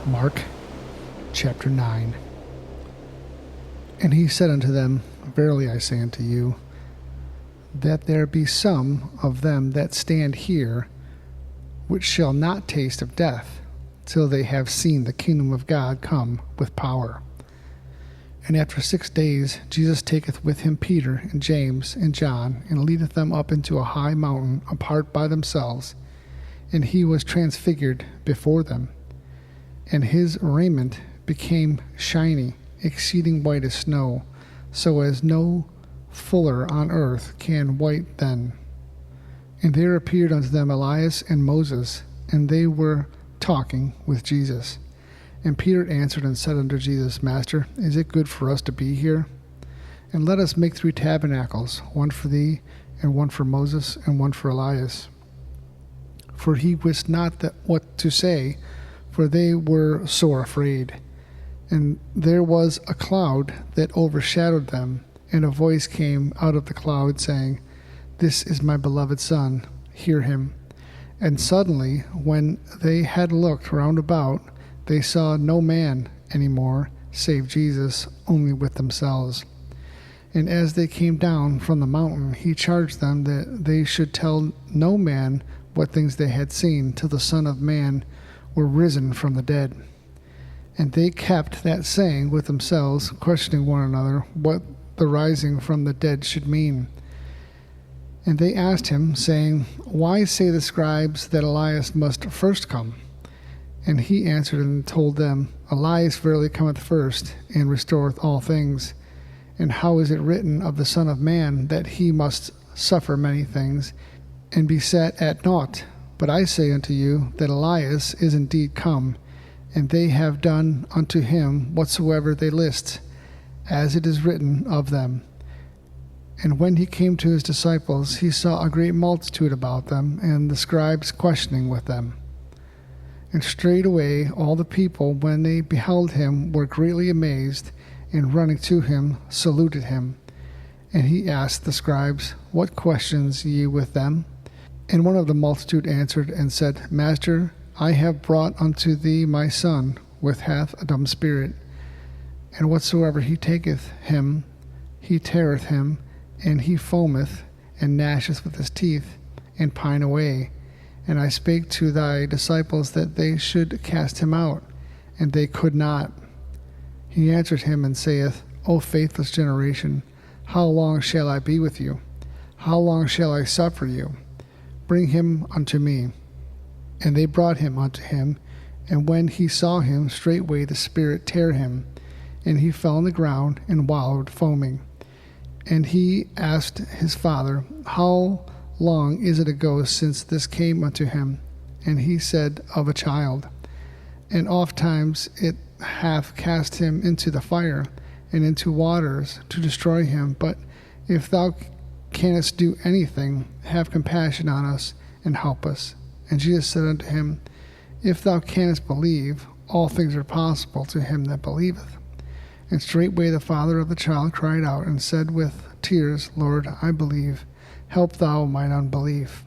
Mark chapter 9. And he said unto them, Verily I say unto you, that there be some of them that stand here, which shall not taste of death, till they have seen the kingdom of God come with power. And after 6 days Jesus taketh with him Peter and James and John, and leadeth them up into a high mountain apart by themselves, and he was transfigured before them. And his raiment became shiny, exceeding white as snow, so as no fuller on earth can white then. And there appeared unto them Elias and Moses, and they were talking with Jesus. And Peter answered and said unto Jesus, Master, is it good for us to be here? And let us make 3 tabernacles, one for thee, and one for Moses, and one for Elias. For he wist not what to say, for they were sore afraid. And there was a cloud that overshadowed them, and a voice came out of the cloud, saying, This is my beloved Son, hear him. And suddenly, when they had looked round about, they saw no man any more, save Jesus, only with themselves. And as they came down from the mountain, he charged them that they should tell no man what things they had seen, till the Son of Man were risen from the dead. And they kept that saying with themselves, questioning one another what the rising from the dead should mean. And they asked him, saying, Why say the scribes that Elias must first come? And he answered and told them, Elias verily cometh first, and restoreth all things. And how is it written of the Son of Man, that he must suffer many things, and be set at naught? But I say unto you, that Elias is indeed come, and they have done unto him whatsoever they list, as it is written of them. And when he came to his disciples, he saw a great multitude about them, and the scribes questioning with them. And straightway all the people, when they beheld him, were greatly amazed, and running to him, saluted him. And he asked the scribes, What questions ye with them? And one of the multitude answered and said, Master, I have brought unto thee my son, which hath a dumb spirit. And whatsoever he taketh him, he teareth him, and he foameth, and gnasheth with his teeth, and pine away. And I spake to thy disciples that they should cast him out, and they could not. He answered him and saith, O faithless generation, how long shall I be with you? How long shall I suffer you? Bring him unto me. And they brought him unto him, and when he saw him, straightway the spirit tear him, and he fell on the ground and wallowed, foaming. And he asked his father, How long is it ago since this came unto him? And he said, Of a child. And ofttimes it hath cast him into the fire, and into waters, to destroy him. But if thou canst do anything, have compassion on us, and help us. And Jesus said unto him, If thou canst believe, all things are possible to him that believeth. And straightway the father of the child cried out, and said with tears, Lord, I believe, help thou mine unbelief.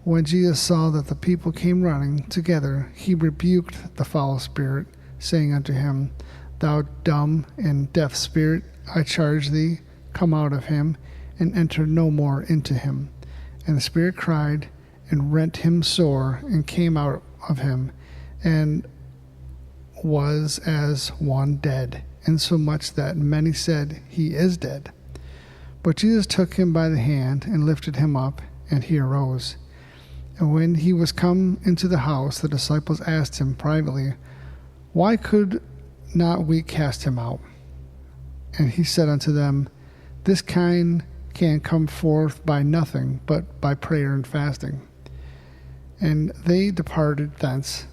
When Jesus saw that the people came running together, he rebuked the foul spirit, saying unto him, Thou dumb and deaf spirit, I charge thee, come out of him, and enter no more into him. And the spirit cried, and rent him sore, and came out of him, and was as one dead, insomuch that many said, He is dead. But Jesus took him by the hand, and lifted him up, and he arose. And when he was come into the house, the disciples asked him privately, Why could not we cast him out? And he said unto them, This kind can come forth by nothing but by prayer and fasting. And they departed thence,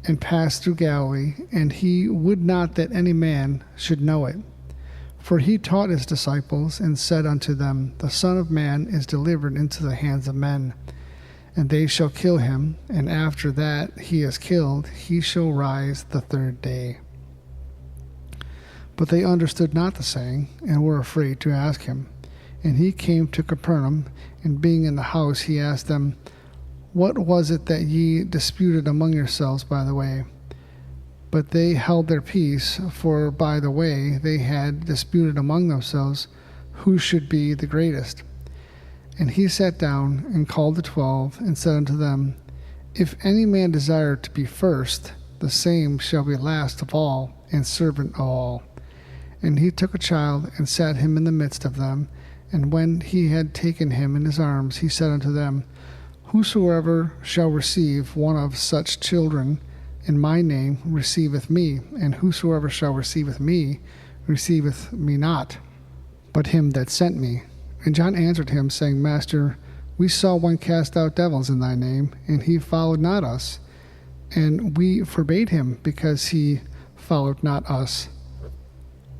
and passed through Galilee, and he would not that any man should know it. For he taught his disciples, and said unto them, The Son of Man is delivered into the hands of men, and they shall kill him, and after that he is killed, he shall rise the 3rd day. But they understood not the saying, and were afraid to ask him. And he came to Capernaum, and being in the house, he asked them, What was it that ye disputed among yourselves by the way? But they held their peace, for by the way they had disputed among themselves who should be the greatest. And he sat down and called the 12, and said unto them, If any man desire to be first, the same shall be last of all, and servant of all. And he took a child, and sat him in the midst of them. And when he had taken him in his arms, he said unto them, Whosoever shall receive one of such children in my name receiveth me, and whosoever shall receiveth me receiveth me not, but him that sent me. And John answered him, saying, Master, we saw one cast out devils in thy name, and he followed not us. And we forbade him, because he followed not us.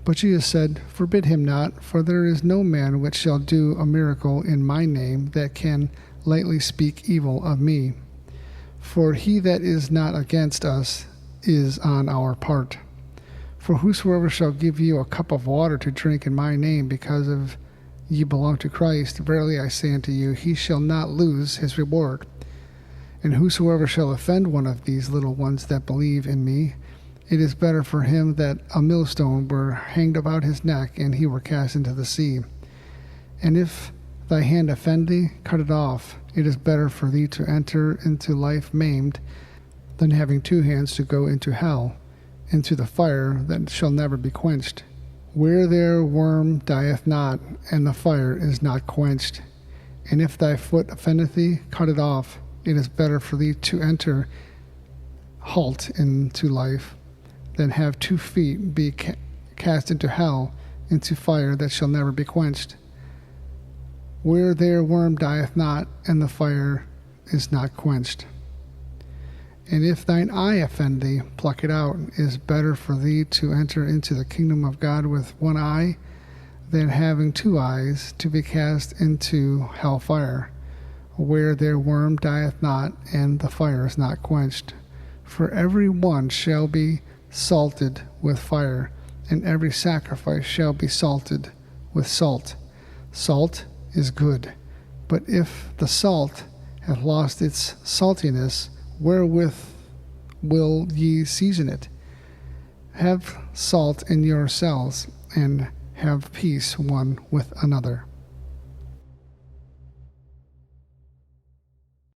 But Jesus said, Forbid him not, for there is no man which shall do a miracle in my name that can lightly speak evil of me. For he that is not against us is on our part. For whosoever shall give you a cup of water to drink in my name, because of ye belong to Christ, verily I say unto you, he shall not lose his reward. And whosoever shall offend one of these little ones that believe in me, it is better for him that a millstone were hanged about his neck, and he were cast into the sea. And if thy hand offend thee, cut it off. It is better for thee to enter into life maimed, than having two hands to go into hell, into the fire that shall never be quenched, where their worm dieth not, and the fire is not quenched. And if thy foot offendeth thee, cut it off. It is better for thee to enter halt into life, than have 2 feet be cast into hell, into fire that shall never be quenched, where their worm dieth not, and the fire is not quenched. And if thine eye offend thee, pluck it out. It is better for thee to enter into the kingdom of God with one eye, than having 2 eyes to be cast into hell fire, where their worm dieth not, and the fire is not quenched. For every one shall be salted with fire, and every sacrifice shall be salted with salt. Salt is good, but if the salt hath lost its saltiness, wherewith will ye season it? Have salt in yourselves, and have peace one with another.